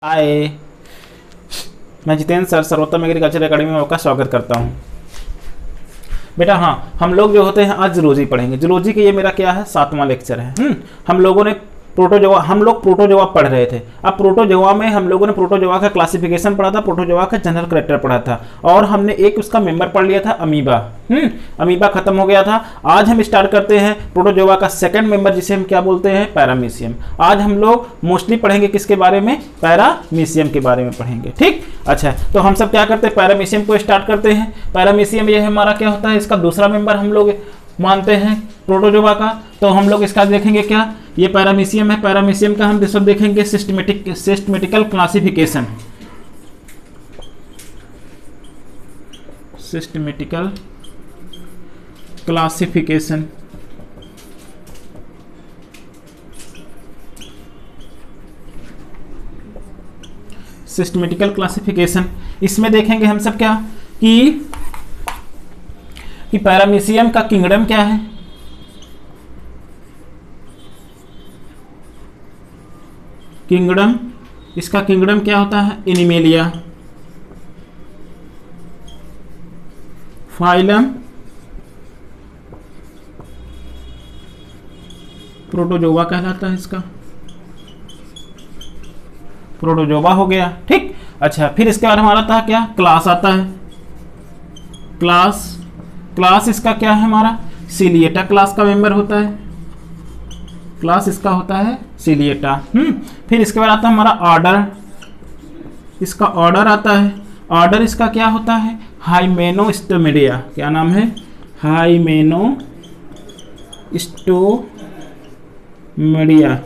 हाय, मैं जितेंद्र सर सर्वोत्तम agriculture academy में आपका स्वागत करता हूँ। बेटा हाँ, हम लोग जो होते हैं आज जूलॉजी पढ़ेंगे। जूलॉजी के ये मेरा क्या है 7वां लेक्चर है। हम लोगों ने प्रोटोजोआ पढ़ रहे थे। अब प्रोटोजोआ में हम लोगों ने प्रोटोजोआ का क्लासिफिकेशन पढ़ा था, प्रोटोजोआ का जनरल कैरेक्टर पढ़ा था और हमने एक उसका मेंबर पढ़ लिया था अमीबा। अमीबा खत्म हो गया था। आज हम स्टार्ट करते हैं प्रोटोजोआ का सेकंड मेंबर जिसे हम क्या बोलते हैं पैरामीशियम। आज हम लोग मोस्टली पढ़ेंगे किसके बारे में, पैरामीशियम के बारे में पढ़ेंगे। ठीक, अच्छा तो हम सब क्या करते हैं पैरामीशियम को स्टार्ट करते हैं। पैरामीशियम ये हमारा क्या होता है, इसका दूसरा मेंबर हम लोग मानते हैं प्रोटोजोआ का। तो हम लोग इसका देखेंगे क्या, ये पैरामीशियम है। पैरामीशियम का हम सब देखेंगे systematical classification. Systematical classification systematical classification इसमें देखेंगे हम सब क्या कि पैरामीशियम का किंगडम क्या है, किंगडम, इसका किंगडम क्या होता है एनिमेलिया, फाइलम प्रोटोजोआ कहलाता है, इसका प्रोटोजोआ हो गया। ठीक, अच्छा फिर इसके बाद हमारा था क्या क्लास आता है। क्लास इसका क्या है हमारा सिलिएटा क्लास का मेंबर होता है। क्लास इसका होता है सिलिएटा। फिर इसके बाद आता है हमारा ऑर्डर, इसका ऑर्डर आता है। ऑर्डर इसका क्या होता है हाइमेनोस्टोमिडिया। क्या नाम है हाइमेनोस्टोमिडिया,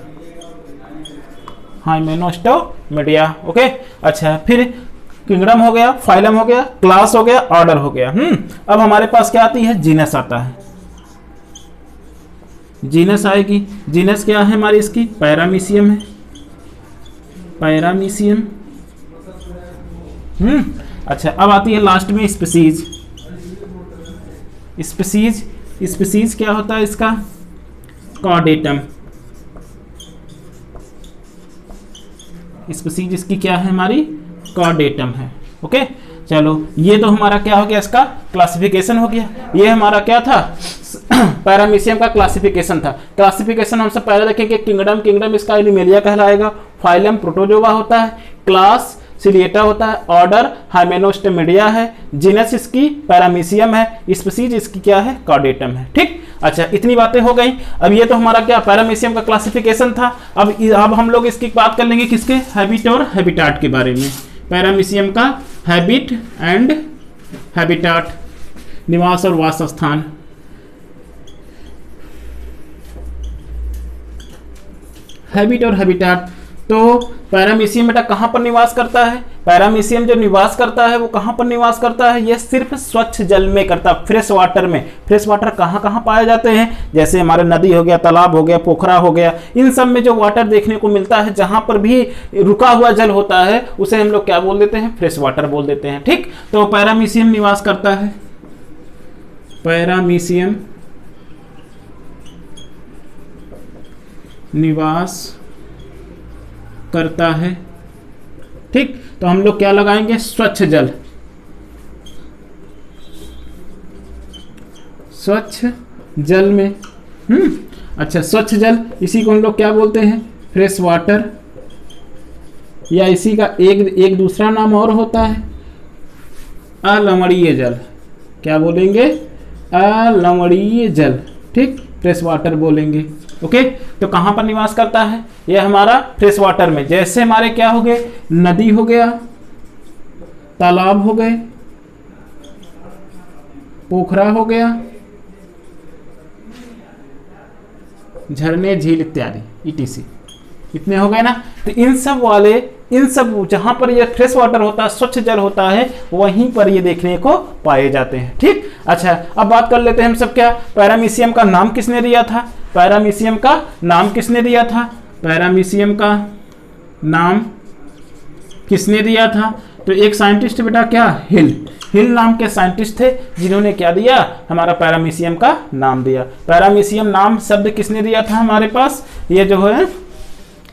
हाइमेनोस्टोमिडिया। ओके, अच्छा फिर किंगडम हो गया, फाइलम हो गया, क्लास हो गया, ऑर्डर हो गया। अब हमारे पास क्या आती है जीनस आता है। जीनस आएगी। जीनस क्या है हमारी, इसकी पैरामीशियम है, पैरामीशियम। अच्छा अब आती है लास्ट में स्पीसीज। स्पीसीज क्या होता है इसका कॉर्डेटम। स्पीसीज इसकी क्या है हमारी कॉर्डेटम है। ओके, चलो ये तो हमारा क्या हो गया, इसका क्लासिफिकेशन हो गया। ये हमारा क्या था पैरामीशियम का क्लासिफिकेशन था। क्लासिफिकेशन हम सब पहले देखेंगे किंगडम इसका एनिमेलिया कहलाएगा, फाइलम प्रोटोजोआ होता है, क्लास सिलिएटा होता है, ऑर्डर हाइमेनोस्टोमिडिया है, जीनस इसकी पैरामीशियम है, स्पीसीज इसकी क्या है कॉर्डेटम है। ठीक, अच्छा इतनी बातें हो गई। अब ये तो हमारा क्या पैरामीशियम का क्लासिफिकेशन था। अब हम लोग इसकी बात कर लेंगे किसके हैबिट और हैबिटाट के बारे में। पैरामीशियम का हैबिट एंड हैबिटाट, निवास और वासस्थान। हैबिट और हैबिटाट, तो पैरामीशियम बेटा कहाँ पर निवास करता है, पैरामीशियम जो निवास करता है वो कहाँ पर निवास करता है, ये सिर्फ स्वच्छ जल में करता है, फ्रेश वाटर में। फ्रेश वाटर कहाँ कहाँ पाए जाते हैं, जैसे हमारे नदी हो गया, तालाब हो गया, पोखरा हो गया, इन सब में जो वाटर देखने को मिलता है, जहाँ पर भी रुका हुआ जल होता है उसे हम लोग क्या बोल देते हैं फ्रेश वाटर बोल देते हैं। ठीक, तो पैरामीशियम निवास करता है, पैरामीशियम निवास करता है। ठीक, तो हम लोग क्या लगाएंगे स्वच्छ जल, स्वच्छ जल में। अच्छा स्वच्छ जल, इसी को हम लोग क्या बोलते हैं फ्रेश वाटर, या इसी का एक दूसरा नाम और होता है अलवणीय जल। क्या बोलेंगे अलवणीय जल। ठीक, फ्रेश वाटर बोलेंगे। ओके, तो कहाँ पर निवास करता है, ये हमारा फ्रेश वाटर में। जैसे हमारे क्या हो गए नदी हो गया, तालाब हो गए, पोखरा हो गया, झरने झील इत्यादि ETC, इतने हो गए ना। तो इन सब जहां पर ये फ्रेश वाटर होता है, स्वच्छ जल होता है, वहीं पर ये देखने को पाए जाते हैं। ठीक, अच्छा अब बात कर लेते हैं हम सब क्या पैरामीशियम का नाम किसने दिया था, पैरामीशियम का नाम किसने दिया था, पैरामीशियम का नाम किसने दिया था। तो एक साइंटिस्ट बेटा क्या हिल नाम के साइंटिस्ट थे जिन्होंने क्या दिया हमारा पैरामीशियम का नाम दिया। पैरामीशियम नाम शब्द किसने दिया था हमारे पास, ये जो है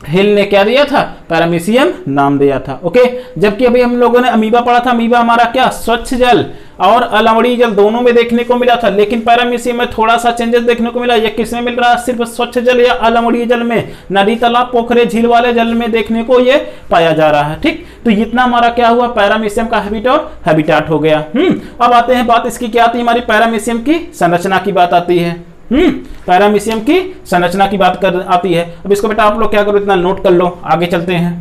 हिल ने क्या दिया था, पैरामीशियम नाम दिया था। ओके, जबकि अभी हम लोगों ने अमीबा पढ़ा था, अमीबा हमारा क्या स्वच्छ जल और अलवणीय जल दोनों में देखने को मिला था, लेकिन पैरामीशियम में थोड़ा सा चेंजेस देखने को मिला। ये किसमें मिल रहा है, सिर्फ स्वच्छ जल या अलवणीय जल में, नदी तालाब पोखरे झील वाले जल में देखने को ये पाया जा रहा है। ठीक, तो इतना हमारा क्या हुआ, पैरामीशियम का हैबिटाट हो गया। अब आते हैं बात इसकी क्या आती है, हमारी पैरामीशियम की संरचना की बात आती है। पैरामीशियम की संरचना की बात कर आती है। अब इसको बेटा आप लोग क्या करो, इतना नोट कर लो, आगे चलते हैं।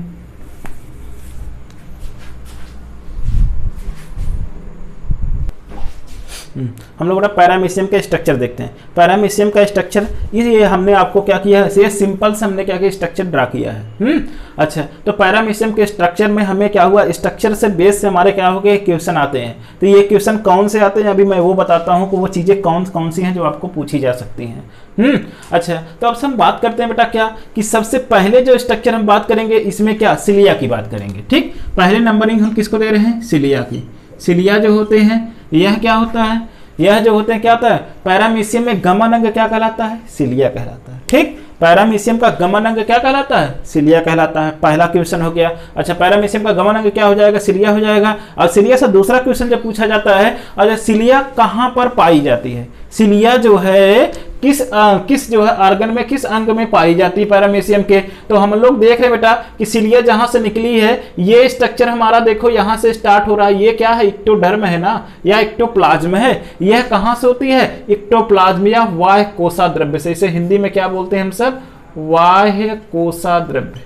हम लोग पैरामीशियम का स्ट्रक्चर देखते हैं। पैरामीशियम का स्ट्रक्चर ये हमने आपको क्या किया है, ये सिंपल से हमने क्या किया, स्ट्रक्चर ड्रा किया है। अच्छा, तो पैरामीशियम के स्ट्रक्चर में हमें क्या हुआ, स्ट्रक्चर से बेस से हमारे क्या हो गए, क्वेश्चन आते हैं। तो ये क्वेश्चन कौन से आते हैं, अभी मैं वो बताता हूँ कि वो चीज़ें कौन कौन सी हैं जो आपको पूछी जा सकती हैं। अच्छा, तो अब हम बात करते हैं बेटा क्या, कि सबसे पहले जो स्ट्रक्चर हम बात करेंगे इसमें क्या, सिलिया की बात करेंगे। ठीक, पहले नंबरिंग हम किसको दे रहे हैं, सिलिया की। सिलिया जो होते हैं, यह क्या होता है, यह जो होते हैं क्या होता है, पैरामीशियम में गमन अंग क्या कहलाता है, सिलिया कहलाता है। ठीक, पैरामीशियम का गमन अंग क्या कहलाता है, सिलिया कहलाता है। पहला क्वेश्चन हो गया। अच्छा, पैरामीशियम का गमन अंग क्या हो जाएगा, सिलिया हो जाएगा। और सिलिया से दूसरा क्वेश्चन जब पूछा जाता है, अच्छा सिलिया कहाँ पर पाई जाती है, सिलिया जो है किस जो है ऑर्गन में, किस अंग में पाई जाती है पैरामीशियम के। तो हम लोग देख रहे हैं बेटा कि सिलिया जहां से निकली है, ये स्ट्रक्चर हमारा देखो यहां से स्टार्ट हो रहा है। ये क्या है, इक्टोडर्म है ना, या इक्टोप्लाज्म है। यह कहां से होती है, इक्टोप्लाज्म या बाह्य कोसा द्रव्य से। इसे हिंदी में क्या बोलते हैं हम सब, बाह्य कोसा द्रव्य,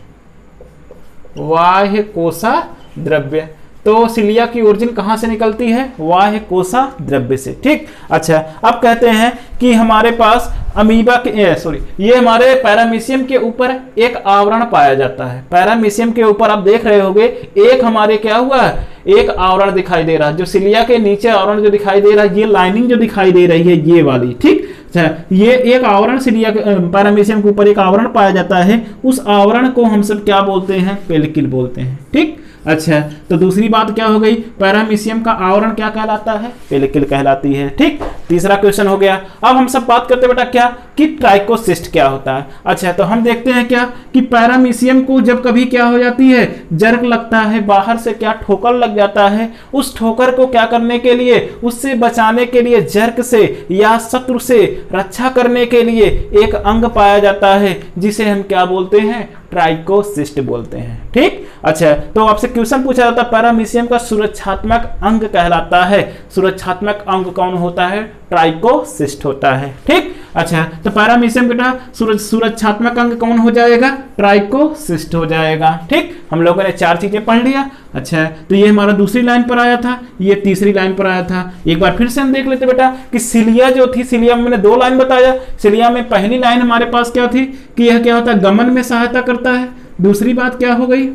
बाह्य कोसा द्रव्य। तो सिलिया की ओरिजिन कहां से निकलती है, बाह्य कोसा द्रव्य से। ठीक, अच्छा, अब कहते हैं कि हमारे पास अमीबा के ये हमारे पैरामीशियम के ऊपर एक आवरण पाया जाता है। पैरामीशियम के ऊपर आप देख रहे होंगे एक हमारे क्या हुआ है, एक आवरण दिखाई दे रहा है। जो सिलिया के नीचे आवरण जो दिखाई दे रहा है, ये लाइनिंग जो दिखाई दे रही है ये वाली। ठीक, ये एक आवरण सिलिया पैरामीशियम के ऊपर एक आवरण पाया जाता है। उस आवरण को हम सब क्या बोलते हैं, पेलिकल बोलते हैं। ठीक, अच्छा, तो दूसरी बात क्या हो गई, पैरामीशियम का आवरण क्या कहलाता है, पेलिकल कहलाती है। ठीक, तीसरा क्वेश्चन हो गया। अब हम सब बात करते बेटा क्या, कि ट्राइकोसिस्ट क्या होता है। अच्छा, तो हम देखते हैं क्या, कि पैरामीशियम को जब कभी क्या हो जाती है, जर्क लगता है, बाहर से क्या ठोकर लग जाता है, उस ठोकर को क्या करने के लिए, उससे बचाने के लिए, जर्क से या शत्रु से रक्षा करने के लिए एक अंग पाया जाता है, जिसे हम क्या बोलते हैं, ट्राइकोसिस्ट बोलते हैं। ठीक, अच्छा, तो आपसे क्वेश्चन पूछा जाता है पैरामीशियम का सुरक्षात्मक अंग कहलाता है। सुरक्षात्मक अंग कौन होता है, ट्राइकोसिस्ट होता है। ठीक, अच्छा, तो पैरामीशियम का सुरक्षात्मक अंग कौन हो जाएगा, ट्राइकोसिस्ट हो जाएगा। ठीक, हम लोगों ने चार चीजें पढ़ लिया। अच्छा, तो ये हमारा दूसरी लाइन पर आया था, ये तीसरी लाइन पर आया था। एक बार फिर से हम देख लेते बेटा कि सिलिया जो थी, सिलिया में मैंने दो लाइन बताया। सिलिया में पहली लाइन हमारे पास क्या थी, कि यह क्या होता है, गमन में सहायता करता है। दूसरी बात क्या हो गई,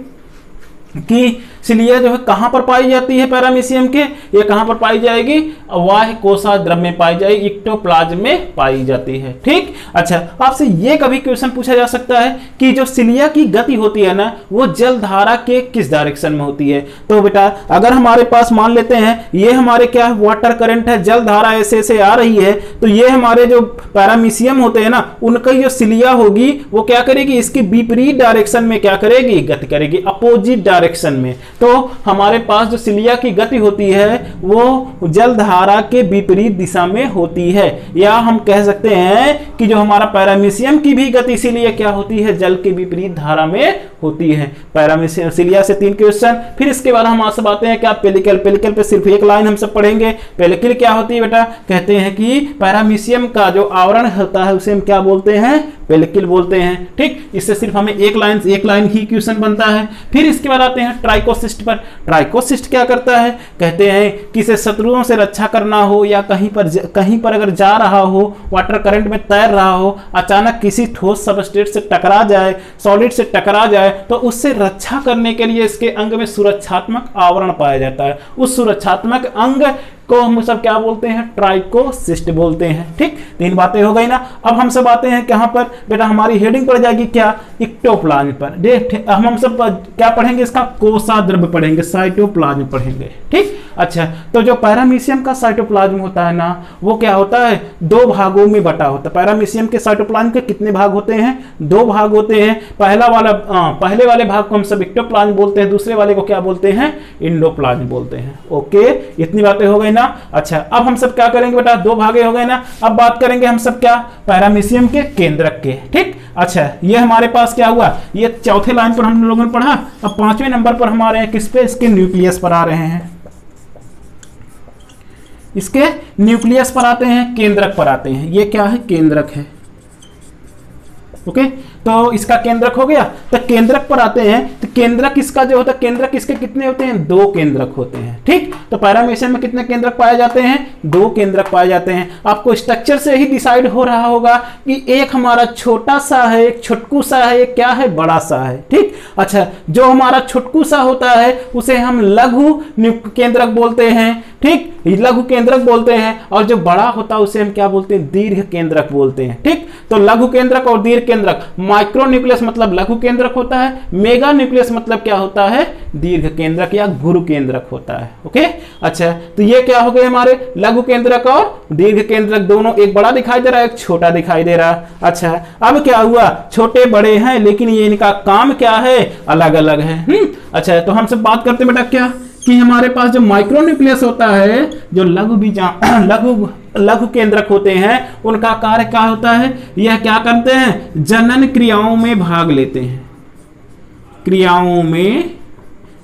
कि सिलिया जो है कहां पर पाई जाती है पैरामीशियम के, ये कहां पर पाई जाएगी, बाह्य कोसा द्रव्य में पाई जाएगी, इक्टोप्लाज्म में पाई जाती है। ठीक, अच्छा, आपसे ये कभी क्वेश्चन पूछा जा सकता है कि जो सिलिया की गति होती है ना, वो जलधारा के किस डायरेक्शन में होती है। तो बेटा अगर हमारे पास मान लेते हैं ये हमारे क्या वाटर करंट है, जलधारा ऐसे ऐसे आ रही है, तो ये हमारे जो पैरामीशियम होते हैं ना, उनका जो सिलिया होगी वो क्या करेगी, इसकी विपरीत डायरेक्शन में क्या करेगी, गति करेगी, अपोजिट डायरेक्शन में। तो हमारे पास जो सिलिया की गति होती है वो जलधारा के विपरीत दिशा में होती है, या हम कह सकते हैं कि जो हमारा पैरामीशियम की भी गति इसीलिए क्या होती है, जल के विपरीत धारा में होती है। पैरामीशियम सिलिया से 3 क्वेश्चन। फिर इसके बाद हम आपसे बातें हैं क्या, पेलिकल। पेलिकल पे सिर्फ एक लाइन हम सब पढ़ेंगे। पेलिकल क्या होती है बेटा, कहते हैं कि पैरामीशियम का जो आवरण होता है उसे हम क्या बोलते हैं, पेलिकल बोलते हैं। ठीक, इससे सिर्फ हमें एक लाइन ही क्वेश्चन बनता है। फिर इसके बाद आते हैं ट्राइकोसिस्ट पर। ट्राइकोसिस्ट क्या करता है, कहते हैं कि इसे शत्रुओं से रक्षा करना हो, या कहीं पर अगर जा रहा हो, वाटर करंट में तैर रहा हो, अचानक किसी ठोस सबस्ट्रेट से टकरा जाए, सॉलिड से टकरा जाए, तो उससे रक्षा करने के लिए इसके अंग में सुरक्षात्मक आवरण पाया जाता है। उस सुरक्षात्मक अंग को हम सब क्या बोलते हैं, ट्राइकोसिस्ट बोलते हैं। ठीक, 3 बातें हो गई ना। अब हम सब आते हैं कहां पर बेटा, हमारी हेडिंग पड़ जाएगी क्या, इक्टोप्लाज्म पर। देख हम सब क्या पढ़ेंगे, इसका कोशाद्रव्य पढ़ेंगे, साइटोप्लाज्म पढ़ेंगे। ठीक, अच्छा, तो जो पैरामीशियम का साइटोप्लाज्म होता है ना, वो क्या होता है, 2 भागों में बटा होता है। पैरामीशियम के साइटोप्लाज्म के कितने भाग होते हैं, 2 भाग होते हैं। पहले वाले भाग को हम सब इक्टोप्लाज्म बोलते हैं, दूसरे वाले को क्या बोलते हैं, इंडोप्लाज्म बोलते हैं। ओके, इतनी बातें हो गई ना। अच्छा, अब हम सब क्या करेंगे बेटा, 2 भागे हो गए ना। अब बात करेंगे हम सब क्या, पैरामीशियम के केंद्रक के। ठीक, अच्छा, ये हमारे पास क्या हुआ, ये चौथे लाइन पर हम लोगों ने पढ़ा। अब 5वें नंबर पर हमारे किस पे, इसके न्यूक्लियस पर आ रहे हैं, इसके न्यूक्लियस पर आते हैं, केंद्रक पर आते हैं। ये क्या है, केंद्रक है। ओके, तो इसका केंद्रक हो गया। तो केंद्रक पर आते हैं, तो केंद्रक इसका जो होता है, केंद्रक इसके कितने होते हैं, 2 केंद्रक होते हैं। ठीक, तो पैरामीशियम में कितने केंद्रक पाए जाते हैं, 2 केंद्रक पाए जाते हैं। आपको स्ट्रक्चर से ही डिसाइड हो रहा होगा कि एक हमारा छोटा सा है, एक छोटकू सा है, एक क्या है, बड़ा सा है। ठीक, अच्छा, जो हमारा छोटकू सा होता है उसे हम लघु केंद्रक बोलते हैं। ठीक, लघु केंद्रक बोलते हैं, और जो बड़ा होता है उसे हम क्या बोलते हैं, दीर्घ केंद्रक बोलते हैं। ठीक, तो लघु केंद्रक और दीर्घ केंद्रक, माइक्रो न्यूक्लियस मतलब लघु केंद्रक होता है, मेगा न्यूक्लियस मतलब क्या होता है, दीर्घ केंद्रक या गुरु केंद्रक होता है। ओके, अच्छा, तो ये क्या हो गए हमारे लघु केंद्रक और दीर्घ केंद्रक दोनों, एक बड़ा दिखाई दे रहा है, एक छोटा दिखाई दे रहा है। अच्छा, अब क्या हुआ, छोटे बड़े हैं लेकिन ये इनका काम क्या है, अलग अलग है। अच्छा, तो हम सब बात करते हैं बेटा क्या, कि हमारे पास जो माइक्रो न्यूक्लियस होता है, जो लघु केंद्रक होते हैं, उनका कार्य क्या होता है, यह क्या करते हैं, जनन क्रियाओं में भाग लेते हैं, क्रियाओं में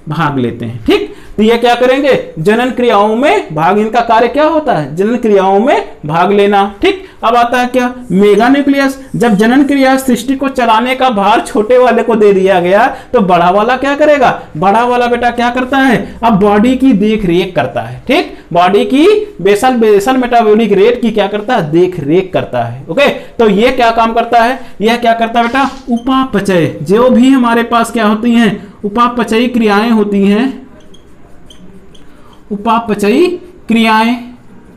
भाग लेते हैं। ठीक, तो ये क्या करेंगे, जनन क्रियाओं में भाग, इनका कार्य क्या होता है, जनन क्रियाओं में भाग लेना। ठीक, अब आता है क्या, मेगा न्यूक्लियस। जब जनन क्रिया सृष्टि को चलाने का भार छोटे वाले को दे दिया गया, तो बड़ा वाला क्या करेगा, बड़ा वाला बेटा क्या करता है, अब बॉडी की देख रेख करता है। ठीक, बॉडी की बेसल मेटाबॉलिक रेट की क्या करता है, देख रेख करता है। ओके, तो ये क्या काम करता है, यह क्या करता है बेटा, उपापचय, जो भी हमारे पास क्या होती हैं, उपापचयी क्रियाएं होती हैं, उपापचयी क्रियाएं।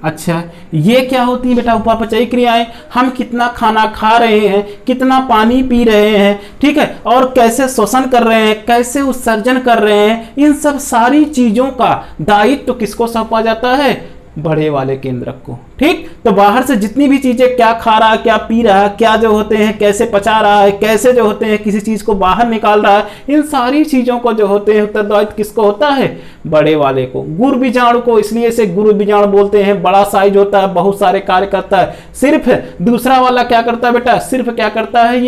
अच्छा, ये क्या होती है बेटा, उपापचयी क्रियाएं, हम कितना खाना खा रहे हैं, कितना पानी पी रहे हैं, ठीक है, और कैसे श्वसन कर रहे हैं, कैसे उत्सर्जन कर रहे हैं, इन सब सारी चीजों का दायित्व तो किसको सौंपा जाता है, बड़े वाले केंद्रक को। ठीक, तो बाहर से जितनी भी चीजें, क्या खा रहा है, क्या पी रहा है, क्या जो होते हैं, कैसे पचा रहा है, कैसे जो होते हैं किसी चीज को बाहर निकाल रहा है, इन सारी चीजों को जो होते हैं उत्तरदायित्व किसको होता है, बड़े वाले को, गुरु बीजाणु को। इसलिए इसे गुरु बीजाणु बोलते हैं, बड़ा साइज होता है, बहुत सारे कार्य करता है। सिर्फ दूसरा वाला क्या करता है बेटा, सिर्फ क्या करता है,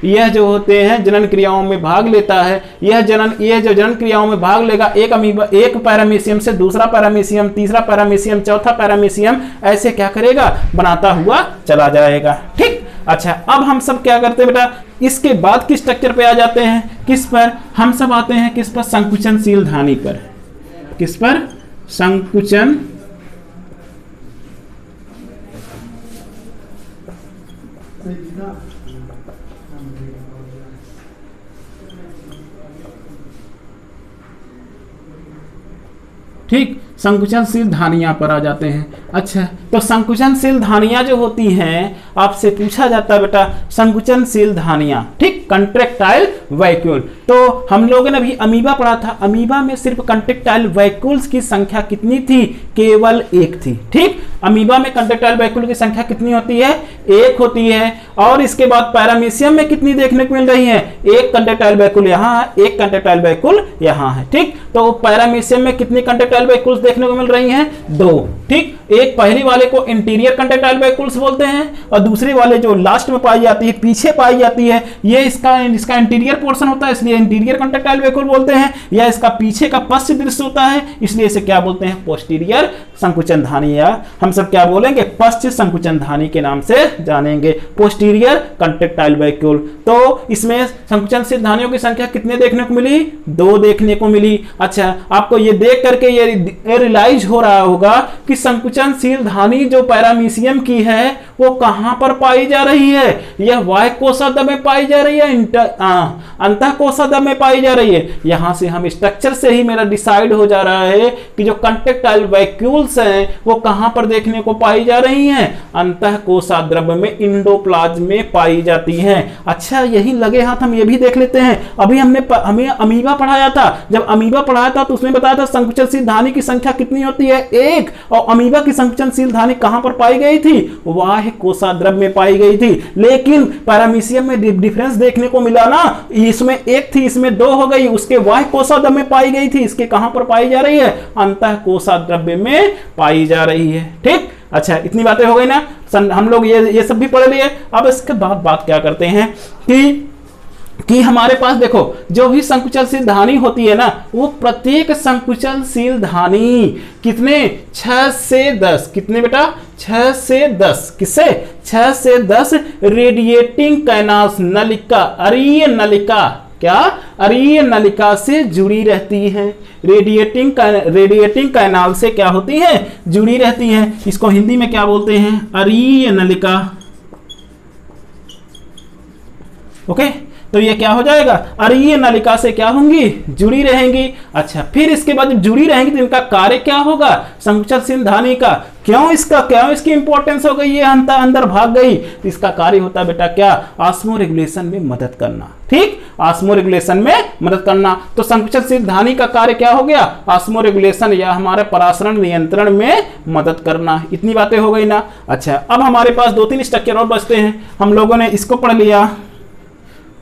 यह जो होते हैं जनन क्रियाओं में भाग लेता है। यह जो जनन क्रियाओं में भाग लेगा, एक पैरामीशियम से दूसरा पैरामीशियम, तीसरा पैरामीशियम, चौथा पैरामीशियम, ऐसे क्या करेगा, बनाता हुआ चला जाएगा। ठीक, अच्छा, अब हम सब क्या करते हैं बेटा, इसके बाद किस स्ट्रक्चर पे आ जाते हैं, किस पर, हम सब आते हैं किस पर, संकुचनशील धानी पर। किस पर, संकुचन ठीक, संकुचनशील धानियां पर आ जाते हैं। अच्छा, तो संकुचनशील धानियां जो होती हैं, आपसे पूछा जाता है बेटा, संकुचनशील धानियां, ठीक, कंट्रेक्टाइल वैक्यूल। तो हम लोगों ने अभी अमीबा पढ़ा था, अमीबा में सिर्फ कंट्रेक्टाइल वैक्यूल्स की संख्या कितनी थी, केवल 1 थी। ठीक, अमीबा में कंट्रेक्टाइल वैक्यूल की संख्या कितनी होती है, 1 होती है। और इसके बाद पैरामीशियम में कितनी देखने को मिल रही है, 1 कंट्रेक्टाइल वैक्यूल यहाँ है, 1 कंट्रेक्टाइल वैक्यूल यहाँ है। ठीक, तो पैरामीशियम में कितनी कंट्रेक्टाइल वैक्यूल्स देखने को मिल रही हैं, 2। ठीक, एक पहली वाले को इंटीरियर कंट्रेक्टाइल वैक्यूल्स बोलते हैं, और दूसरी वाले जो लास्ट में पाई जाती है, पीछे पाई जाती है, ये इसका इंटीरियर पोर्शन होता है, इसलिए इंटीरियर कंट्रेक्टाइल वैक्यूल बोलते हैं। या इसका पीछे का पश्च दृश्य होता है, इसलिए इसे क्या बोलते हैं, पोस्टीरियर संकुचन धानी, या हम सब क्या बोलेंगे, पश्च संकुचन धानी के नाम से जानेंगे, पोस्टीरियर कंट्रेक्टाइल वैक्यूल। तो इसमें संकुचनशील धानियों की संख्या कितने देखने को मिली, 2 देखने को मिली। अच्छा, आपको ये देख करके ये रियलाइज हो रहा होगा कि संकुचन संकुचनशील धानी जो पैरामीशियम की है वो कहां पर पाई जा रही है? यह बाह्य कोशाध्र में पाई जा रही है, अंतः कोशाध्र में पाई जा रही है। यहां से हम स्ट्रक्चर से ही मेरा डिसाइड हो जा रहा है कि जो कंट्रेक्टाइल वैक्यूल्स हैं वो कहां पर देखने को पाई जा रही हैं? अंतः कोशाध्र में, इंडोप्लाज्म में पाई जाती हैं। अच्छा, यही लगे हाथ हम ये भी देख लेते हैं। अभी हमें अमीबा पढ़ाया था। जब अमीबा पढ़ाया था तो उसमें बताया था संकुचनशील धानी की संख्या कितनी होती है? 1। और अमीबा की संकुचनशील धानी कहां पर पाई गई थी? बाह्य कोशाध्र में पाई गई थी। लेकिन पैरामीशियम में डिफरेंस देखने को मिला ना, इसमें 1 थी, इसमें 2 हो गई। उसके बाह्य कोशाध्र में पाई गई थी, इसके कहां पर पाई जा रही है? अंतः कोशाध्र में पाई जा रही है। ठीक, अच्छा, इतनी बातें हो गई ना, हम लोग ये सब भी पढ़ लिए। अब इसके बाद बात क्या करते हैं कि हमारे पास देखो जो भी संकुचनशील धानी होती है ना, वो प्रत्येक संकुचनशील धानी कितने 6 से 10, कितने बेटा 6 से 10, किससे 6 से 10 रेडिएटिंग कैनाल्स, नलिका, अरीय नलिका, क्या अरीय नलिका से जुड़ी रहती है। रेडिएटिंग कैनाल से क्या होती है? जुड़ी रहती है। इसको हिंदी में क्या बोलते हैं? अरीय नलिका। ओके, तो ये क्या हो जाएगा? अरीय नलिका से क्या होंगी? जुड़ी रहेंगी। अच्छा, फिर इसके बाद जब जुड़ी रहेंगी तो इनका कार्य क्या होगा? संकुचनशील धानी का क्यों इसकी इंपॉर्टेंस हो गई? ये अंदर भाग गई। तो इसका कार्य होता है बेटा क्या? ऑस्मो रेगुलेशन में मदद करना। ठीक, ऑस्मो रेगुलेशन में मदद करना। तो संकुचनशील धानी का कार्य क्या हो गया? ऑस्मो रेगुलेशन या हमारे परासरण नियंत्रण में मदद करना। इतनी बातें हो गई ना। अच्छा, अब हमारे पास 2-3 स्ट्रक्चर और बचते हैं। हम लोगों ने इसको पढ़ लिया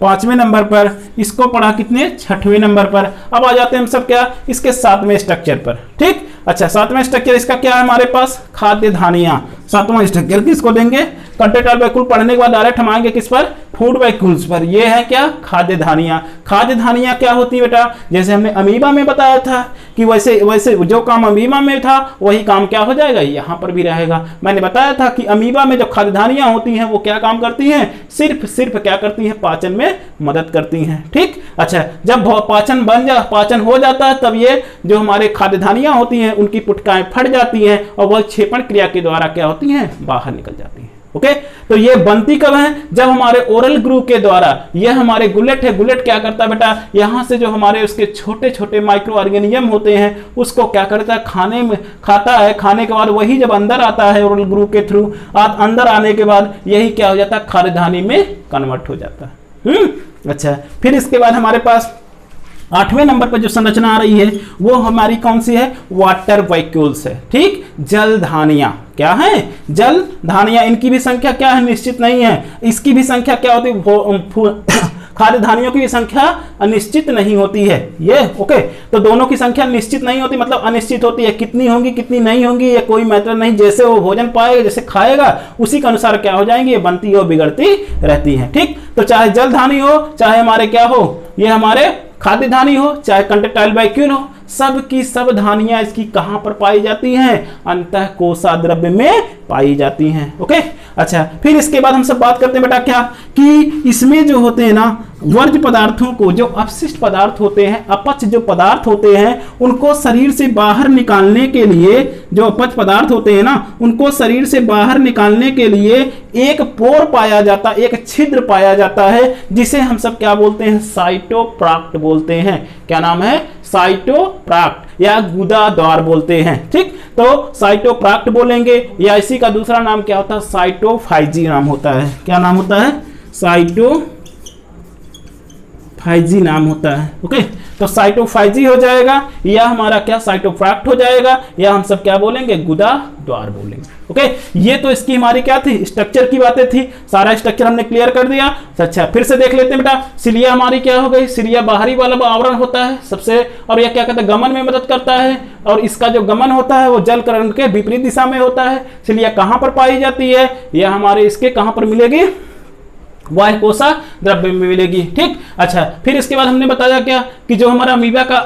5वें नंबर पर, इसको पढ़ा कितने 6वें नंबर पर। अब आ जाते हैं हम सब क्या? इसके 7वें स्ट्रक्चर पर। ठीक, अच्छा, 7वां स्ट्रक्चर इसका क्या है हमारे पास? खाद्य धानियां। 7वां स्ट्रक्चर किसको देंगे? कंट्रेक्टाइल वैक्यूल पढ़ने के बाद डायरेक्ट हम आएंगे किस पर? फूड वैक्यूल्स पर। ये है क्या? खाद्य धानियां। खाद्य धानियां क्या होती है बेटा? जैसे हमने अमीबा में बताया था कि वैसे जो काम अमीबा में था वही काम क्या हो जाएगा? यहां पर भी रहेगा। मैंने बताया था कि अमीबा में जो खाद्य धानियां होती हैं वो क्या काम करती हैं? सिर्फ क्या करती हैं? पाचन में मदद करती हैं। ठीक, अच्छा, जब पाचन हो जाता है तब ये जो हमारे खाद्य धानियां होती हैं उनकी पुटकाएं फट जाती हैं और वह क्षेपण क्रिया के द्वारा क्या होती हैं? बाहर निकल जाती हैं। ओके, तो ये बनती कब है? जब हमारे ओरल ग्रुप के द्वारा, ये हमारे गुलेट है, गुलेट क्या करता है बेटा? यहां से जो हमारे उसके छोटे छोटे माइक्रो ऑर्गेनिज्म होते हैं उसको क्या करता है? खाने में खाता है। खाने के बाद वही जब अंदर आता है ओरल ग्रुप के थ्रू, अंदर आने के बाद यही क्या हो जाता है? खाद्य धानी में कन्वर्ट हो जाता है। अच्छा, फिर इसके बाद हमारे पास 8वें नंबर पर जो संरचना आ रही है वो हमारी कौन सी है? वाटर वैक्यूल्स है। ठीक, जल धानियां क्या है? जल धानियां। इनकी भी संख्या क्या है? निश्चित नहीं है। इसकी भी संख्या क्या होती है? खाद्य धानियों की संख्या अनिश्चित नहीं होती है। ये ओके, तो दोनों की संख्या निश्चित नहीं होती, मतलब अनिश्चित होती है। कितनी होंगी कितनी नहीं होंगी ये कोई मैटर नहीं। जैसे वो भोजन पाएगा, जैसे खाएगा, उसी के अनुसार क्या हो जाएंगी? ये बनती और बिगड़ती रहती है। ठीक, तो चाहे जल धानी हो, चाहे हमारे क्या हो, ये हमारे खाद्य धानी हो, चाहे कंट्रेक्टाइल वैक्यूल हो, सब की सब धानियां इसकी कहां पर पाई जाती हैं? अंतः कोशाद्रव्य में पाई जाती हैं। ओके, अच्छा, फिर इसके बाद हम सब बात करते हैं बेटा क्या कि इसमें जो होते हैं ना वर्ज्य पदार्थों को, जो अपशिष्ट पदार्थ होते हैं, अपच जो पदार्थ होते हैं, उनको शरीर से बाहर निकालने के लिए, जो अपच पदार्थ होते हैं ना उनको शरीर से बाहर निकालने के लिए एक पोर पाया जाता है, एक छिद्र पाया जाता है, जिसे हम सब क्या बोलते हैं? साइटोप्राक्ट बोलते हैं। क्या नाम है? साइटोप्राक्ट या गुदा द्वार बोलते हैं। ठीक, तो साइटोप्राक्ट बोलेंगे, या इसी का दूसरा नाम क्या होता है? साइटोफाइजी नाम होता है। क्या नाम होता है? साइटोफाइजी नाम होता है। ओके, तो साइटोफाइजी हो जाएगा, या हमारा क्या? साइटोप्राक्ट हो जाएगा, या हम सब क्या बोलेंगे? गुदा द्वार बोलेंगे। ओके, ये तो इसकी हमारी क्या थी? स्ट्रक्चर की बातें थी। सारा स्ट्रक्चर हमने क्लियर कर दिया। अच्छा, फिर से देख लेते हैं बेटा। सिलिया हमारी क्या हो गई? सिलिया बाहरी वाला आवरण होता है सबसे, और यह क्या कहता है? गमन में मदद करता है, और इसका जो गमन होता है वो जल करण के विपरीत दिशा में होता है। सिलिया कहां पर पाई जाती है? यह हमारे इसके कहां पर मिलेगी? वायु कोसा द्रव्य में मिलेगी। ठीक, अच्छा, फिर इसके बाद हमने बताया क्या कि जो हमारा अमीबा का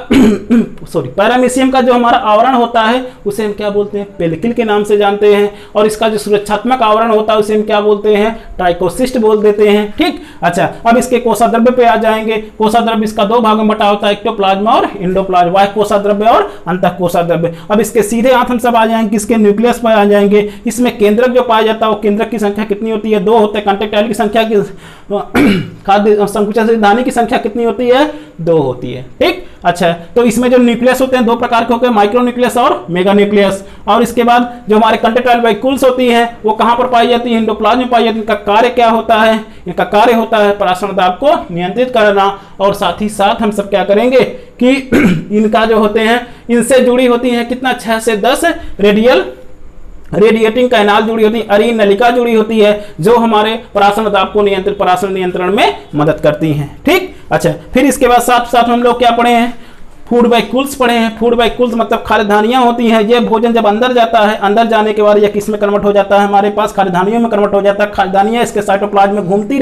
सॉरी पैरामीशियम का जो हमारा आवरण होता है उसे हम क्या बोलते हैं, पेलिकिल के नाम से जानते हैं, और इसका जो सुरक्षात्मक आवरण होता है उसे हम क्या बोलते हैं, ट्राइकोसिस्ट बोल देते हैं। ठीक, अच्छा, अब इसके कोसा द्रव्य पे आ जाएंगे। कोसा द्रव्य इसका दो भागों में बटा होता है, एक्टोप्लाज्मा और इंडोप्लाज्मा, वायु कोसा द्रव्य और अंतःकोसा द्रव्य। अब इसके सीधे हाथ हम सब आ जाएंगे, इसके न्यूक्लियस पर आ जाएंगे। इसमें केंद्रक जो पाया जाता है वो केंद्रक की संख्या कितनी होती है, 2 होते हैं। कॉन्टेक्टाइल की संख्या की खाद्य संकुचन से धानी की संख्या कितनी होती है, 2 होती है। ठीक, अच्छा, तो इसमें जो न्यूक्लियस होते हैं 2 प्रकार के होते हैं, माइक्रो न्यूक्लियस और मेगा न्यूक्लियस। और इसके बाद जो हमारे कॉन्टेक्टाइल वेसिकल्स होती हैं वो कहां पर पाई जाती है, इंडोप्लाज्म में पाई जाती है। इनका कार्य क्या होता है, इनका कार्य होता है परासरण दाब को नियंत्रित करना, और साथ ही साथ हम सब क्या करेंगे कि इनका जो होते हैं इनसे जुड़ी होती है कितना, 6 से 10 रेडिएटिंग कैनाल जुड़ी होती है, अरीन नलिका जुड़ी होती है, जो हमारे परासरण दाब को परासरण नियंत्रण में मदद करती हैं। ठीक, अच्छा, फिर इसके बाद साथ साथ हम लोग क्या पढ़े हैं, फूड वैक्यूल्स पढ़े हैं। फूड वैक्यूल्स मतलब खाद्यधानियां होती हैं। ये भोजन जब अंदर जाता है, अंदर जाने के बाद यह किस में कन्वर्ट हो जाता है, हमारे पास खाद्यधानियों में कन्वर्ट हो जाता है। खाद्यधानियां इसके साइटोप्लाज्म में घूमती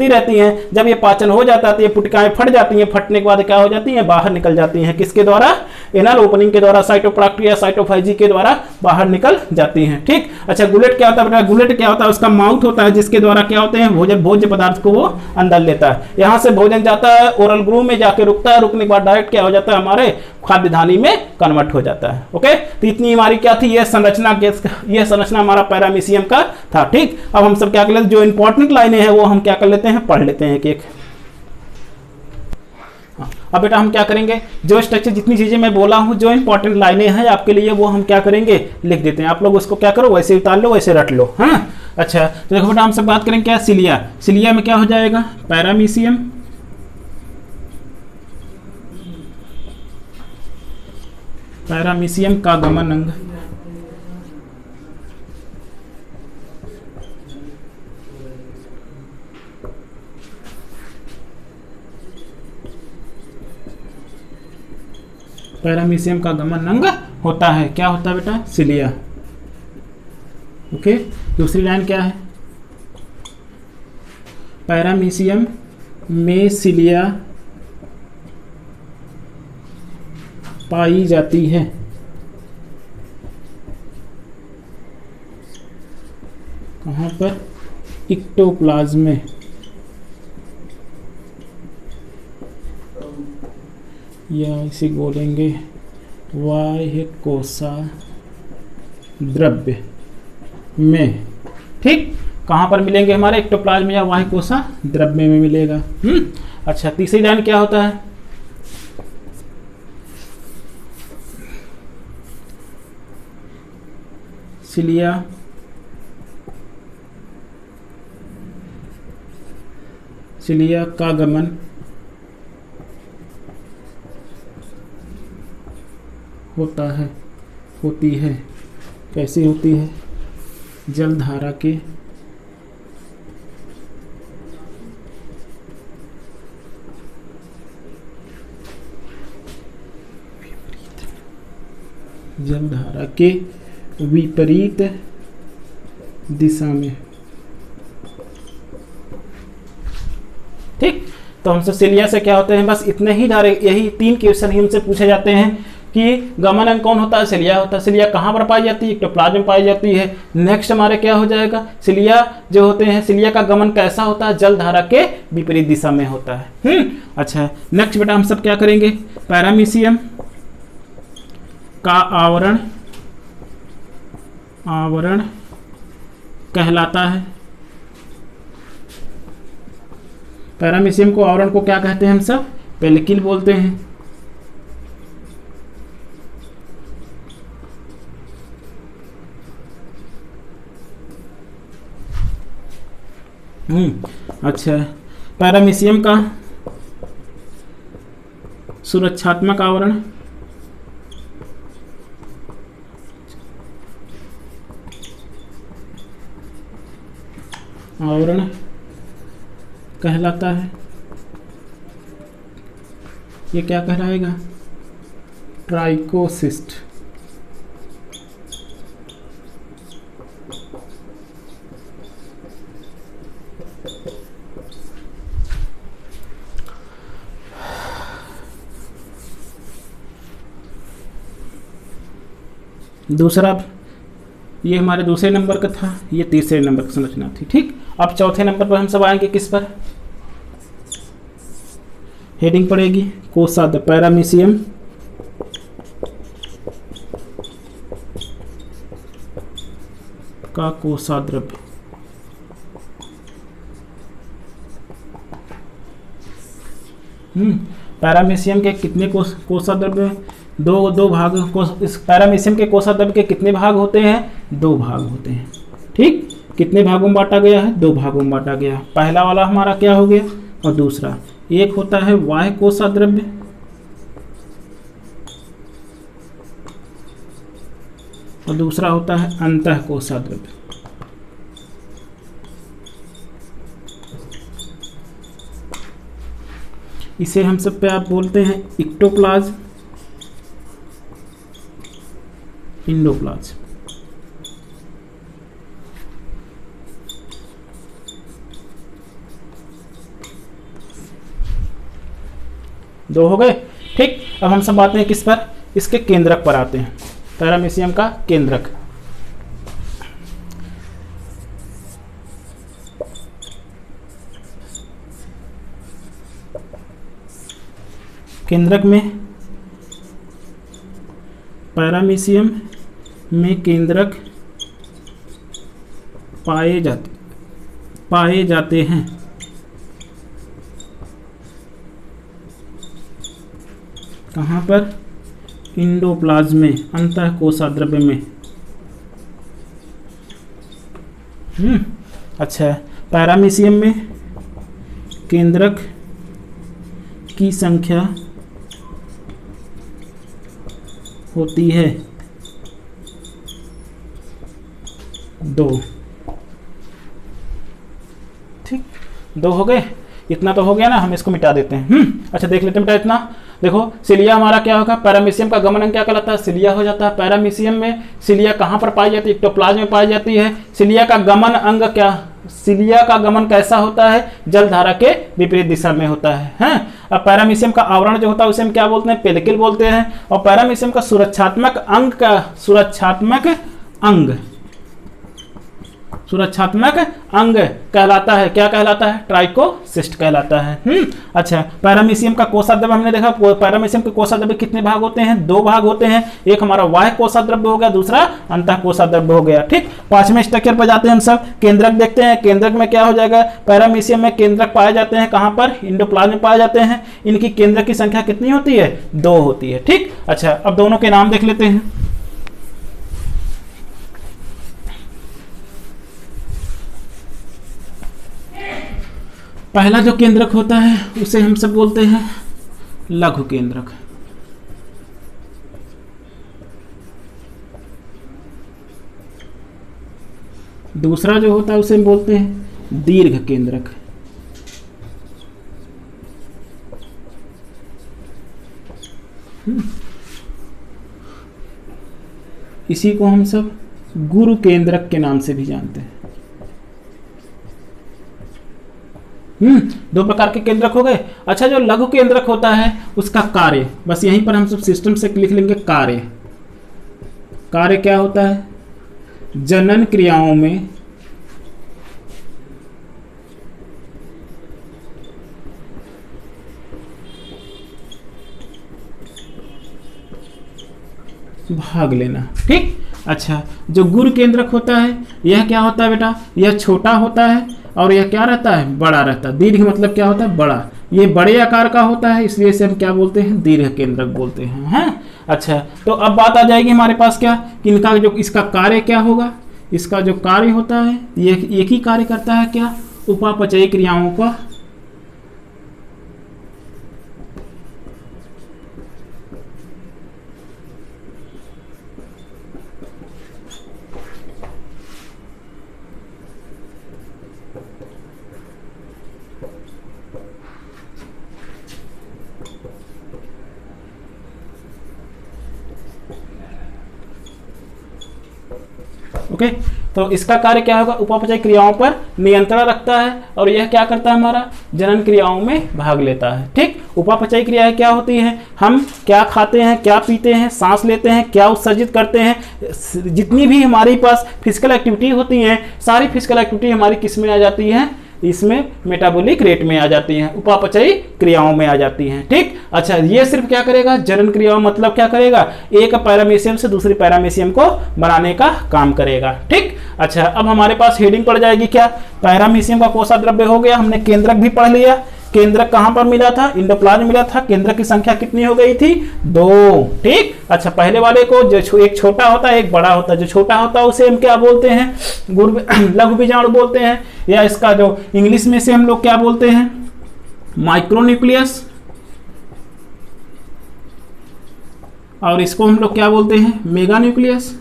रहती हैं। जब ये पाचन हो जाता है तो ये पुटिकाएं फट जाती हैं। फटने के बाद क्या हो जाती हैं, बाहर निकल जाती हैं। किसके द्वारा, एनल ओपनिंग के द्वारा, साइटोप्लाक्टिया साइटोफाइजी के द्वारा बाहर निकल जाती हैं। ठीक, अच्छा, गुलेट क्या होता है, गुलेट क्या होता है, उसका माउथ होता है जिसके द्वारा क्या होते हैं, भोज्य पदार्थ को वो अंदर लेता है। यहाँ से भोजन जाता है, ओरल ग्रूव में जाके रुकता है, रुकने के बाद डायरेक्ट क्या हो जाता है, हमारे खाद्यधानी में कन्वर्ट हो जाता है। ओके, तो इतनी हमारी क्या थी, ये संरचना हमारा पैरामीशियम का था। ठीक, अब हम सब क्या कर लेते हैं, जो इंपॉर्टेंट लाइनें हैं वो हम क्या कर लेते हैं, पढ़ लेते हैं एक एक। अब बेटा हम क्या करेंगे, जो स्ट्रक्चर जितनी चीजें मैं बोला हूं, जो इंपॉर्टेंट लाइनें हैं आपके लिए, वो हम क्या करेंगे, लिख देते हैं। आप लोग उसको क्या करो, वैसे उतार लो, वैसे रट लो। हाँ, अच्छा, तो देखो बेटा हम सब बात करेंगे क्या, सिलिया। सिलिया में क्या हो जाएगा, पैरामीशियम, पैरामीशियम का गमन अंग, पैरामीशियम का गमन अंग होता है, क्या होता है बेटा, सिलिया। ओके, दूसरी लाइन क्या है, पैरामीशियम में सिलिया पाई जाती है। कहाँ पर, इक्टोप्लाज्म में। या इसे बोलेंगे वायु कोसा द्रव्य में। ठीक, कहाँ पर मिलेंगे, हमारे एक्टोप्लाज्म या वायु कोसा द्रव्य में मिलेगा। अच्छा, तीसरी लाइन क्या होता है, सिलिया का गमन होती है, कैसी होती है, जलधारा के विपरीत दिशा में। ठीक, तो हमसे सिलिया से क्या होते हैं, बस इतने ही डायरेक्ट, यही 3 क्वेश्चन ही हमसे पूछे जाते हैं कि गमन अंग कौन होता है, सिलिया होता है। सिलिया कहाँ पर पाई जाती है, एक्टोप्लाज्म में पाई जाती है। नेक्स्ट हमारे क्या हो जाएगा, सिलिया जो होते हैं, सिलिया का गमन कैसा होता है, जल धारा के विपरीत दिशा में होता है। अच्छा, नेक्स्ट बेटा हम सब क्या करेंगे, पैरामीशियम का आवरण कहलाता है। पैरामीशियम को, आवरण को क्या कहते हैं हम सब, पेलिकिल बोलते हैं। अच्छा, पैरामीशियम का सुरक्षात्मक आवरण कहलाता है। ये क्या कहलाएगा, ट्राइकोसिस्ट। दूसरा, ये हमारे दूसरे नंबर का था, ये तीसरे नंबर की संरचना थी। ठीक, अब चौथे नंबर पर हम सब आएंगे किस पर? हेडिंग पड़ेगी कोषाध्र, पैरामीशियम का कोषाद्रव्य। पैरामीशियम के कितने कोषाद्रव्य? दो भाग। इस पैरामीशियम के कोषाद्रव्य के कितने भाग होते हैं? 2 भाग होते हैं। ठीक, कितने भागों में बांटा गया है? 2 भागों में बांटा गया। पहला वाला हमारा क्या हो गया, और दूसरा, एक होता है बाह्य कोषाद्रव्य और दूसरा होता है अंतः कोषाद्रव्य। इसे हम सब पे आप बोलते हैं इक्टोप्लाज्म, इंडोप्लाज्म। दो हो गए। ठीक, अब हम सब आते हैं किस पर? इसके केंद्रक पर आते हैं, पैरामीशियम का केंद्रक। केंद्रक में, पैरामीशियम में केंद्रक पाए जाते हैं। कहाँ पर? इंडोप्लाज्म में, अंतः कोषाद्रव्य में। अच्छा, पैरामीशियम में केंद्रक की संख्या होती है 2। ठीक, 2 हो गए। इतना तो हो गया ना, हम इसको मिटा देते हैं। अच्छा, देख लेते हैं बेटा इतना। देखो, सिलिया हमारा क्या होगा? पैरामीशियम का गमन अंग क्या कहलाता है? सिलिया हो जाता है। पैरामीशियम में सिलिया कहाँ पर पाई जाती है? इक्टोप्लाज्म में पाई जाती है। सिलिया का गमन अंग क्या? सिलिया का गमन कैसा होता है? जलधारा के विपरीत दिशा में होता है, हैं? अब पैरामीशियम का आवरण जो होता है उसे हम क्या बोलते हैं? पेलिकल बोलते हैं। और पैरामीशियम का सुरक्षात्मक अंग कहलाता है, क्या कहलाता है? ट्राइकोसिस्ट कहलाता है। अच्छा, पैरामीशियम का कोषाद्रव्य हमने देखा। पैरामीशियम के कोषाद्रव्य कितने भाग होते हैं? 2 भाग होते हैं। एक हमारा बाह्य कोषाद्रव्य हो गया, दूसरा अंतः कोषाद्रव्य हो गया। ठीक, 5वें स्ट्रक्चर पर जाते हैं हम सब। केंद्रक देखते हैं। केंद्रक में क्या हो जाएगा? पैरामीशियम में केंद्रक पाए जाते हैं कहाँ पर? इंडोप्लाज्म में पाए जाते हैं। इनकी केंद्रक की संख्या कितनी होती है? 2 होती है। ठीक, अच्छा, अब दोनों के नाम देख लेते हैं। पहला जो केंद्रक होता है उसे हम सब बोलते हैं लघु केंद्रक। दूसरा जो होता है उसे हम बोलते हैं दीर्घ केंद्रक। इसी को हम सब गुरु केंद्रक के नाम से भी जानते हैं। 2 प्रकार के केंद्रक हो गए। अच्छा, जो लघु केंद्रक होता है उसका कार्य, बस यहीं पर हम सब सिस्टम से लिख लेंगे। कार्य क्या होता है? जनन क्रियाओं में भाग लेना। ठीक, अच्छा, जो गुरु केंद्रक होता है यह क्या होता है बेटा? यह छोटा होता है और यह क्या रहता है? बड़ा रहता है। दीर्घ मतलब क्या होता है? बड़ा। ये बड़े आकार का होता है, इसलिए इसे हम क्या बोलते हैं? दीर्घ केंद्रक बोलते हैं, हैं? अच्छा, तो अब बात आ जाएगी हमारे पास क्या कि इनका जो इसका कार्य क्या होगा? इसका जो कार्य होता है ये एक ही कार्य करता है, क्या? उपापचयी क्रियाओं का ओके, तो इसका कार्य क्या होगा, उपापचय क्रियाओं पर नियंत्रण रखता है और यह क्या करता है, हमारा जनन क्रियाओं में भाग लेता है। ठीक, उपापचय क्रियाएं क्या होती हैं, हम क्या खाते हैं, क्या पीते हैं, सांस लेते हैं, क्या उत्सर्जित करते हैं, जितनी भी हमारे पास फिजिकल एक्टिविटी होती हैं, सारी फिजिकल एक्टिविटी हमारी किस में आ जाती है, इसमें मेटाबॉलिक रेट में आ जाती हैं, उपापचयी क्रियाओं में आ जाती हैं। ठीक, अच्छा, ये सिर्फ क्या करेगा, जनन क्रियाओं मतलब क्या करेगा, एक पैरामीशियम से दूसरी पैरामीशियम को बनाने का काम करेगा। ठीक, अच्छा, अब हमारे पास हेडिंग पड़ जाएगी क्या, पैरामीशियम का कोसा द्रव्य हो गया, हमने केंद्रक भी पढ़ लिया। केंद्रक कहां पर मिला था, इंडोप्लाज्म मिला था। केंद्रक की संख्या कितनी हो गई थी, 2। ठीक, अच्छा, पहले वाले को जो एक छोटा होता है एक बड़ा होता है, जो छोटा होता है उसे हम क्या बोलते हैं, लघु बीजाणु बोलते हैं, या इसका जो इंग्लिश में से हम लोग क्या बोलते हैं, माइक्रोन्यूक्लियस, और इसको हम लोग क्या बोलते हैं, मेगा न्यूक्लियस।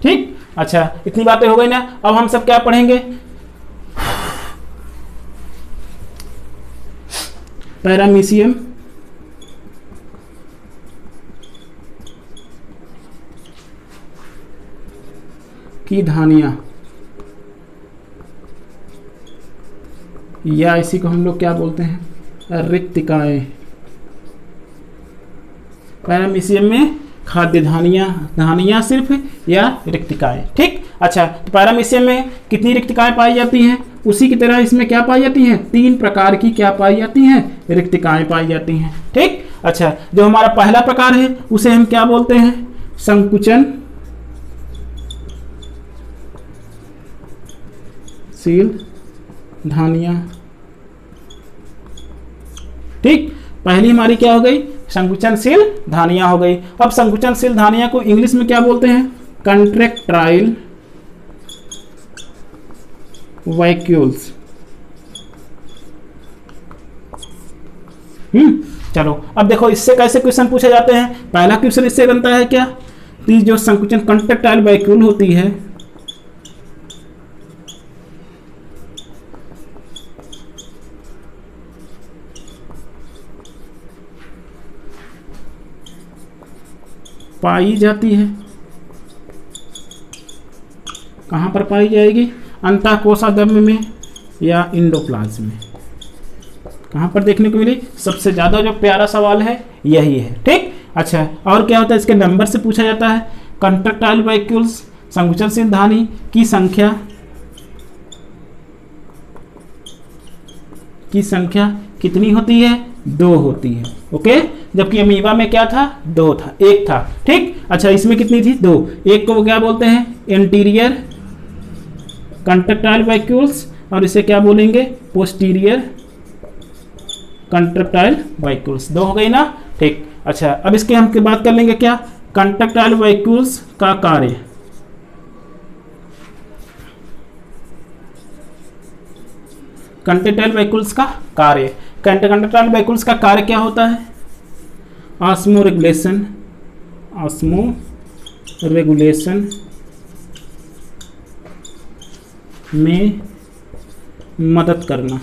ठीक, अच्छा, इतनी बातें हो गई ना। अब हम सब क्या पढ़ेंगे, पैरामीशियम की धानियां, या इसी को हम लोग क्या बोलते हैं, रिक्तिकाएं। पैरामीशियम में खाद्य धानियां सिर्फ, या रिक्तिकाएं। ठीक, अच्छा, तो पैरामीशियम में कितनी रिक्तिकाएं पाई जाती हैं, उसी की तरह इसमें क्या पाई जाती हैं, 3 प्रकार की क्या पाई जाती हैं, रिक्तिकाएं पाई जाती हैं। ठीक, अच्छा, जो हमारा पहला प्रकार है उसे हम क्या बोलते हैं, संकुचन शील धानियां। ठीक, पहली हमारी क्या हो गई, संकुचनशील धानियां हो गई। अब संकुचनशील धानियां को इंग्लिश में क्या बोलते हैं, कंट्रैक्टाइल वैक्यूल्स। चलो, अब देखो इससे कैसे क्वेश्चन पूछे जाते हैं। पहला क्वेश्चन इससे बनता है क्या, जो संकुचन कंट्रैक्टाइल वैक्यूल होती है, पाई जाती है, कहां पर पाई जाएगी, अंतःकोशाद्रव्य में या इंडोप्लाज्म में, कहां पर देखने को मिली, सबसे ज्यादा जो प्यारा सवाल है यही है। ठीक, अच्छा, और क्या होता है, इसके नंबर से पूछा जाता है। कंट्रैक्टाइल वैक्यूल्स, संकुचनशील धानी की संख्या कितनी होती है, 2 होती है। ओके, जबकि अमीबा में क्या था, 2 था, 1 था। ठीक, अच्छा, इसमें कितनी थी, 2। एक को क्या बोलते हैं, इंटीरियर कंट्रैक्टाइल वैक्यूल्स, और इसे क्या बोलेंगे, पोस्टीरियर कंट्रैक्टाइल वैक्यूल्स। 2 हो गई ना। ठीक, अच्छा, अब इसके हम बात कर लेंगे क्या, कंट्रैक्टाइल वैक्यूल्स का कार्य। कंट्रैक्टाइल वैक्यूल्स का कार्य, कंट्रैक्टाइल वैक्यूल्स का कार्य क्या होता है, ऑस्मो रेगुलेशन में मदद करना।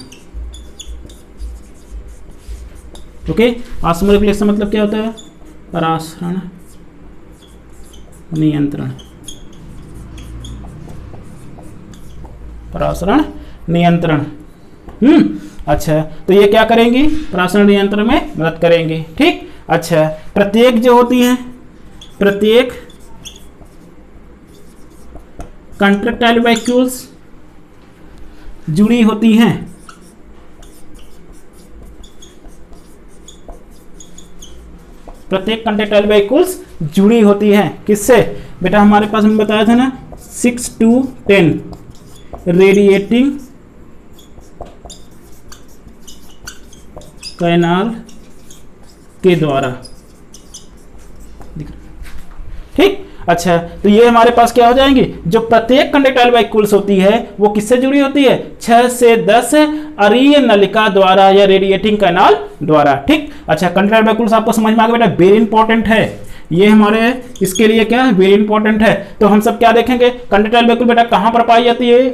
ओके, ऑस्मो रेगुलेशन मतलब क्या होता है, परासरण नियंत्रण, परासरण नियंत्रण। अच्छा, तो ये क्या करेंगी, परासरण नियंत्रण में मदद करेंगी। ठीक, अच्छा, प्रत्येक जो होती हैं, प्रत्येक कंट्रैक्टाइल वैक्यूल्स जुड़ी होती हैं प्रत्येक कंट्रैक्टाइल वैक्यूल्स जुड़ी होती हैं किससे, बेटा हमारे पास हमने बताया था ना 6 to 10 रेडिएटिंग कैनाल के द्वारा। ठीक, अच्छा, तो ये हमारे पास क्या हो जाएंगे, जो प्रत्येक कंट्रैक्टाइल वैक्यूल्स होती है वो किससे जुड़ी होती है, 6 से 10 अरीय नलिका द्वारा या रेडिएटिंग कैनाल द्वारा। ठीक, अच्छा, कंट्रैक्टाइल वैक्यूल्स आपको समझ में आ गया बेटा, वेरी इंपॉर्टेंट है ये हमारे, इसके लिए क्या है, वेरी इंपॉर्टेंट है। तो हम सब क्या देखेंगे, कंट्रैक्टाइल वैक्यूल बेटा कहां पर पाई जाती है,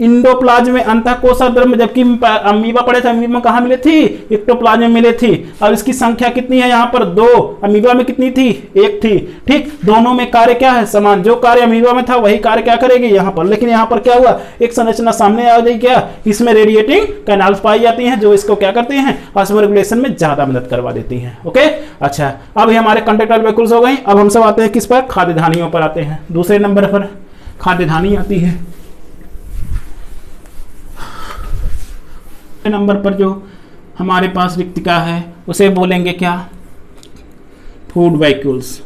इंडोप्लाज्म में अंतःकोशाग्र में, जबकि अमीबा पड़े थे, अमीबा कहाँ मिले थी, एक्टोप्लाज्म में मिले थी। और इसकी संख्या कितनी है यहाँ पर 2, अमीबा में कितनी थी 1 थी। ठीक, दोनों में कार्य क्या है समान, जो कार्य अमीबा में था वही कार्य क्या करेगी यहाँ पर। लेकिन यहाँ पर क्या हुआ, एक संरचना सामने आ गई, क्या इसमें रेडिएटिंग कैनाल्स पाई जाती हैं जो इसको क्या करती हैं, ऑस्मोरेगुलेशन में ज्यादा मदद करवा देती हैं। ओके, अच्छा अब ये हमारे कंडक्टर वेहिकल्स हो गई। अब हम सब आते हैं किस पर, खाद्य धानियों पर आते हैं। दूसरे नंबर पर खाद्य धानी आती है। नंबर पर जो हमारे पास रिक्तिका है उसे बोलेंगे क्या, फूड वेहिकल्स।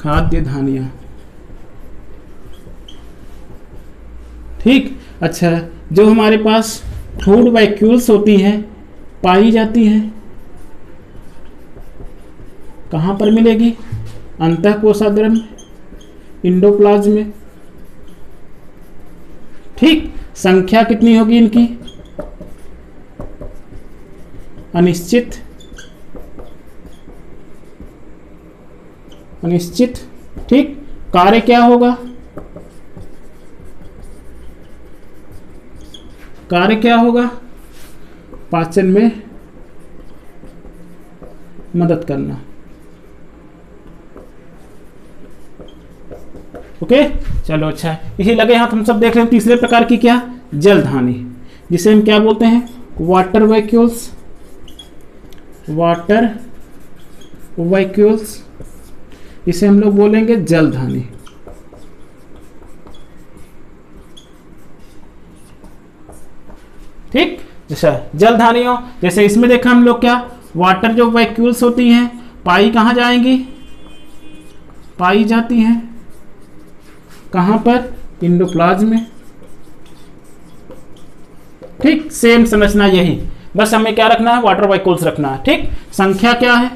खाद्य धानियां। ठीक, अच्छा जो हमारे पास फूड वेहिकल्स होती हैं पाई जाती हैं कहां पर मिलेगी, अंतःकोशाग्र में, इंडोप्लाज्म में। ठीक, संख्या कितनी होगी इनकी, अनिश्चित, अनिश्चित। ठीक, कार्य क्या होगा, कार्य क्या होगा, पाचन में मदद करना। ओके, चलो अच्छा, इसी लगे हाथ हम सब देख रहे हैं। तीसरे प्रकार की क्या, जलधानी, जिसे हम क्या बोलते हैं, वाटर वेहिकल्स, वाटर वेहिकल्स, इसे हम लोग बोलेंगे जलधानी। ठीक, जैसा जलधानियों, जैसे इसमें देखा हम लोग क्या, वाटर जो वेहिकल्स होती हैं पाई कहां जाएंगी, पाई जाती हैं कहां पर, इंडोप्लाज्म में। ठीक, सेम समझना यही, बस हमें क्या रखना है, वाटर वेहिकल्स रखना है। ठीक, संख्या क्या है,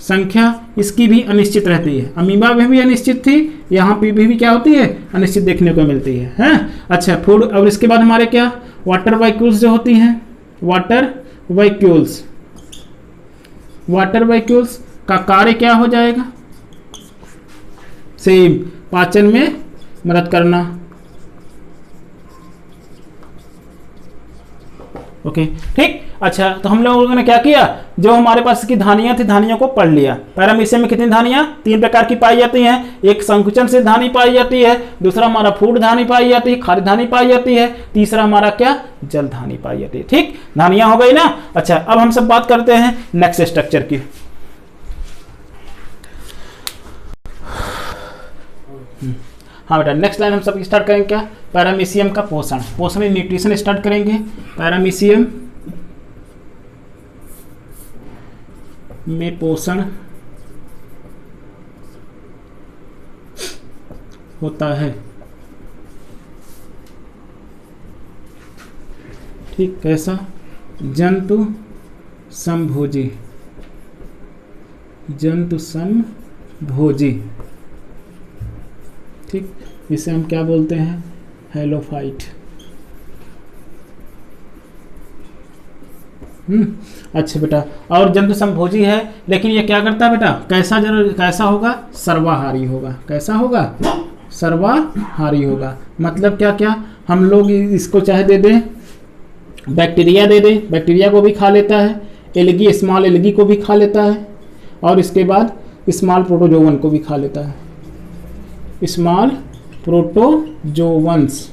संख्या इसकी भी अनिश्चित रहती है, अमीबा में भी अनिश्चित थी, यहाँ पे भी क्या होती है, अनिश्चित देखने को मिलती है, हैं? अच्छा, फूड। और इसके बाद हमारे क्या, वाटर वेहिकल्स जो होती हैं, वाटर वेहिकल्स, वाटर वेहिकल्स का कार्य क्या हो जाएगा, सेम, पाचन में मदद करना। ओके, ठीक, अच्छा तो हम लोगों ने क्या किया, जो हमारे पास की धानियां थी धानियों को पढ़ लिया। पैरामीशियम में कितनी धानियां, 3 प्रकार की पाई जाती हैं। एक संकुचन से धानी पाई जाती है, दूसरा हमारा फूड धानी पाई जाती है, खाद्य धानी पाई जाती है, तीसरा हमारा क्या, जल धानी पाई जाती है। ठीक, धानियां हो गई ना। अच्छा, अब हम सब बात करते हैं नेक्स्ट स्ट्रक्चर की। हाँ बेटा, नेक्स्ट लाइन हम सब स्टार्ट करेंगे क्या, पैरामीशियम का पोषण, पोषण न्यूट्रिशन स्टार्ट करेंगे। पैरामीशियम में पोषण होता है। ठीक, कैसा, जंतु समभोजी, जंतु समभोजी। ठीक, इसे हम क्या बोलते हैं, हेलोफाइट। अच्छा बेटा, और जंतु समभोजी है, लेकिन ये क्या करता है बेटा, कैसा होगा, सर्वाहारी होगा। कैसा होगा, सर्वाहारी होगा। मतलब क्या क्या, हम लोग इसको चाहे दे दें, बैक्टीरिया दे दें, बैक्टीरिया को भी खा लेता है, एल्गी, स्मॉल एल्गी को भी खा लेता है, और इसके बाद स्मॉल प्रोटोजोवन को भी खा लेता है, स्मॉल प्रोटोजोवंस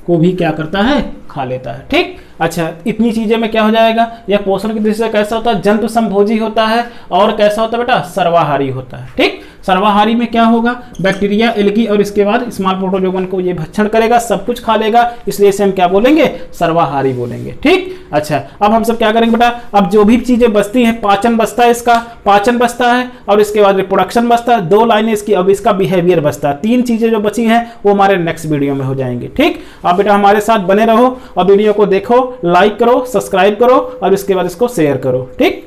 को भी क्या करता है, खा लेता है। ठीक, अच्छा इतनी चीजें में क्या हो जाएगा, यह पोषण की दृष्टि से कैसा होता है, जंतु समभोजी होता है, और कैसा होता है बेटा, सर्वाहारी होता है। ठीक, सर्वाहारी में क्या होगा, बैक्टीरिया, एल्गी और इसके बाद स्मॉल प्रोटोजोवन को ये भक्षण करेगा, सब कुछ खा लेगा, इसलिए इसे हम क्या बोलेंगे, सर्वाहारी बोलेंगे। ठीक, अच्छा अब हम सब क्या करेंगे बेटा, अब जो भी चीजें बचती हैं, पाचन बचता है, इसका पाचन बचता है, और इसके बाद रिप्रोडक्शन बचता है, 2 लाइनें इसकी, अब इसका बिहेवियर बचता है। 3 चीजें जो बची हैं वो हमारे नेक्स्ट वीडियो में हो जाएंगी। ठीक, आप बेटा हमारे साथ बने रहो और वीडियो को देखो, लाइक करो, सब्सक्राइब करो और इसके बाद इसको शेयर करो। ठीक।